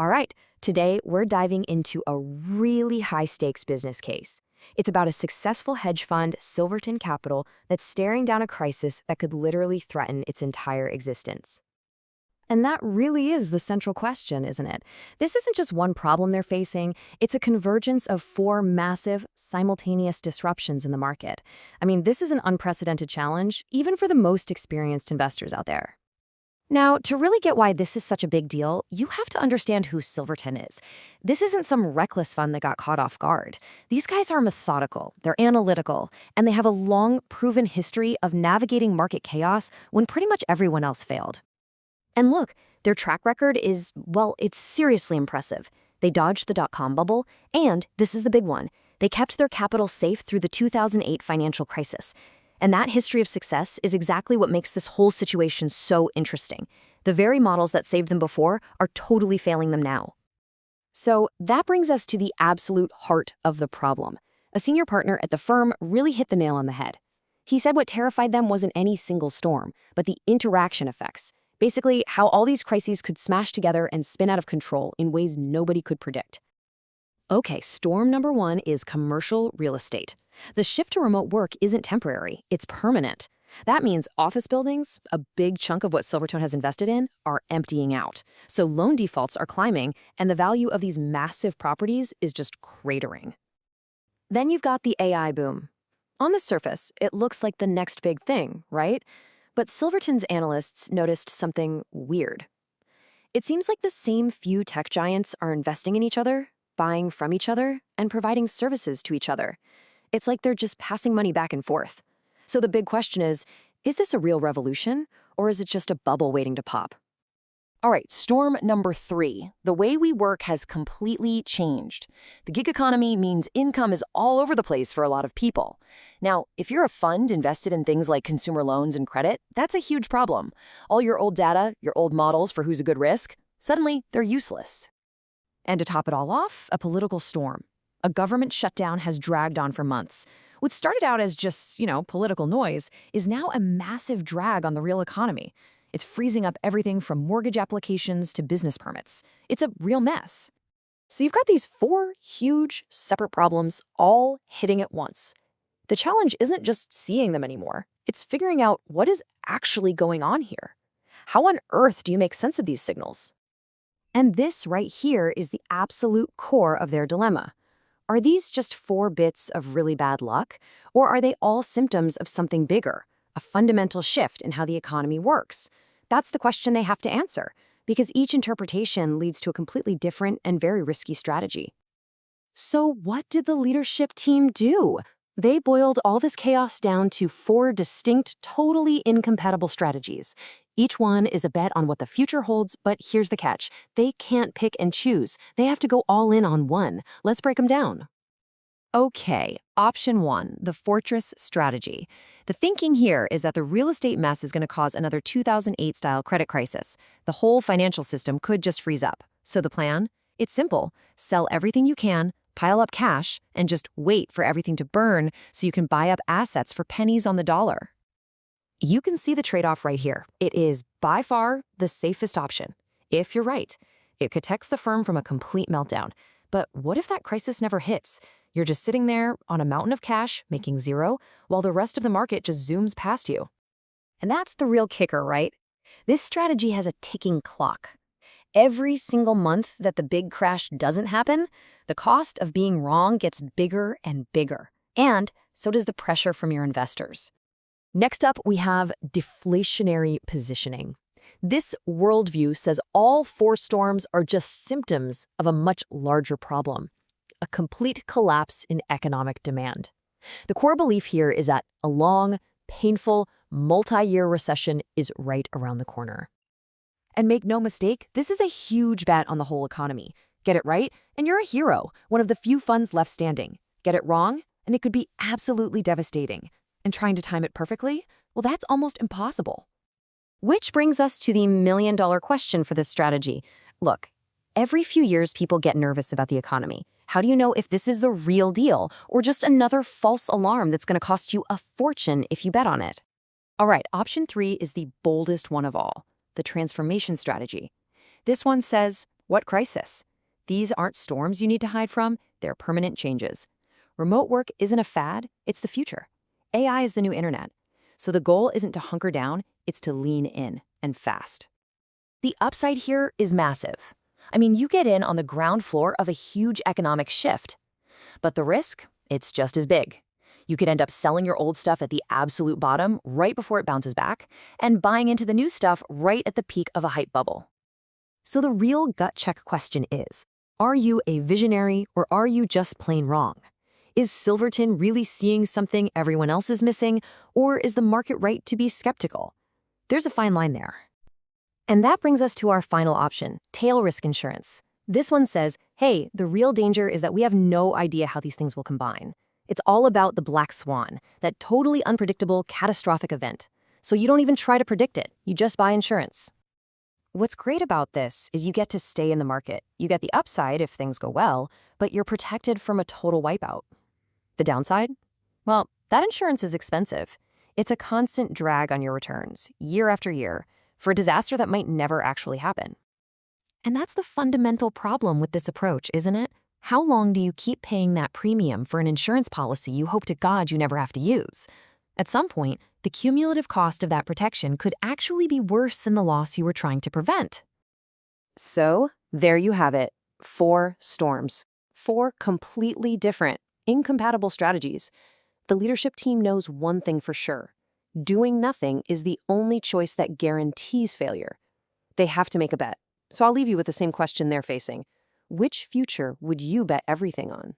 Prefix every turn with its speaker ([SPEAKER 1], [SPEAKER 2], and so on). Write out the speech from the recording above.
[SPEAKER 1] All right, today we're diving into a really high-stakes business case. It's about a successful hedge fund, Silverton Capital, that's staring down a crisis that could literally threaten its entire existence. And that really is the central question, isn't it? This isn't just one problem they're facing, it's a convergence of four massive, simultaneous disruptions in the market. I mean, this is an unprecedented challenge, even for the most experienced investors out there. Now, to really get why this is such a big deal, you have to understand who Silverton is. This isn't some reckless fund that got caught off guard. These guys are methodical, they're analytical, and they have a long, proven history of navigating market chaos when pretty much everyone else failed. And look, their track record is, well, it's seriously impressive. They dodged the dot-com bubble, and, this is the big one, they kept their capital safe through the 2008 financial crisis. And that history of success is exactly what makes this whole situation so interesting. The very models that saved them before are totally failing them now. So that brings us to the absolute heart of the problem. A senior partner at the firm really hit the nail on the head. He said what terrified them wasn't any single storm, but the interaction effects. Basically, how all these crises could smash together and spin out of control in ways nobody could predict. Okay, storm number one is commercial real estate. The shift to remote work isn't temporary, it's permanent. That means office buildings, a big chunk of what Silverton has invested in, are emptying out. So loan defaults are climbing, and the value of these massive properties is just cratering. Then you've got the AI boom. On the surface, it looks like the next big thing, right? But Silverton's analysts noticed something weird. It seems like the same few tech giants are investing in each other, buying from each other, and providing services to each other. It's like they're just passing money back and forth. So the big question is this a real revolution, or is it just a bubble waiting to pop?
[SPEAKER 2] All right, storm number 3. The way we work has completely changed. The gig economy means income is all over the place for a lot of people. Now, if you're a fund invested in things like consumer loans and credit, that's a huge problem. All your old data, your old models for who's a good risk, suddenly they're useless.
[SPEAKER 1] And to top it all off, a political storm. A government shutdown has dragged on for months. What started out as just, political noise is now a massive drag on the real economy. It's freezing up everything from mortgage applications to business permits. It's a real mess. So you've got these 4 huge, separate problems all hitting at once. The challenge isn't just seeing them anymore. It's figuring out what is actually going on here. How on earth do you make sense of these signals? And this right here is the absolute core of their dilemma. Are these just 4 bits of really bad luck, or are they all symptoms of something bigger, a fundamental shift in how the economy works? That's the question they have to answer, because each interpretation leads to a completely different and very risky strategy. So what did the leadership team do? They boiled all this chaos down to 4 distinct, totally incompatible strategies. Each one is a bet on what the future holds, but here's the catch. They can't pick and choose. They have to go all in on one. Let's break them down. Okay, option 1, the fortress strategy. The thinking here is that the real estate mess is going to cause another 2008-style credit crisis. The whole financial system could just freeze up. So the plan? It's simple. Sell everything you can, pile up cash, and just wait for everything to burn so you can buy up assets for pennies on the dollar. You can see the trade-off right here. It is, by far, the safest option. If you're right, it protects the firm from a complete meltdown. But what if that crisis never hits? You're just sitting there on a mountain of cash, making zero, while the rest of the market just zooms past you. And that's the real kicker, right? This strategy has a ticking clock. Every single month that the big crash doesn't happen, the cost of being wrong gets bigger and bigger. And so does the pressure from your investors. Next up, we have deflationary positioning. This worldview says all 4 storms are just symptoms of a much larger problem, a complete collapse in economic demand. The core belief here is that a long, painful, multi-year recession is right around the corner. And make no mistake, this is a huge bet on the whole economy. Get it right, and you're a hero, one of the few funds left standing. Get it wrong, and it could be absolutely devastating. And trying to time it perfectly? Well, that's almost impossible. Which brings us to the million-dollar question for this strategy. Look, every few years people get nervous about the economy. How do you know if this is the real deal or just another false alarm that's going to cost you a fortune if you bet on it? All right, option 3 is the boldest one of all, the transformation strategy. This one says, What crisis? These aren't storms you need to hide from, they're permanent changes. Remote work isn't a fad, it's the future. AI is the new internet. So the goal isn't to hunker down, it's to lean in, and fast.
[SPEAKER 2] The upside here is massive. I mean, you get in on the ground floor of a huge economic shift. But the risk? It's just as big. You could end up selling your old stuff at the absolute bottom right before it bounces back, and buying into the new stuff right at the peak of a hype bubble.
[SPEAKER 1] So the real gut check question is, are you a visionary or are you just plain wrong? Is Silverton really seeing something everyone else is missing, or is the market right to be skeptical? There's a fine line there.
[SPEAKER 2] And that brings us to our final option, tail risk insurance. This one says, hey, the real danger is that we have no idea how these things will combine. It's all about the black swan, that totally unpredictable, catastrophic event. So you don't even try to predict it, you just buy insurance.
[SPEAKER 1] What's great about this is you get to stay in the market. You get the upside if things go well, but you're protected from a total wipeout. The downside? Well, that insurance is expensive. It's a constant drag on your returns, year after year, for a disaster that might never actually happen. And that's the fundamental problem with this approach, isn't it? How long do you keep paying that premium for an insurance policy you hope to God you never have to use? At some point, the cumulative cost of that protection could actually be worse than the loss you were trying to prevent. So, there you have it. 4 storms. 4 completely different, incompatible strategies. The leadership team knows one thing for sure. Doing nothing is the only choice that guarantees failure. They have to make a bet. So I'll leave you with the same question they're facing. Which future would you bet everything on?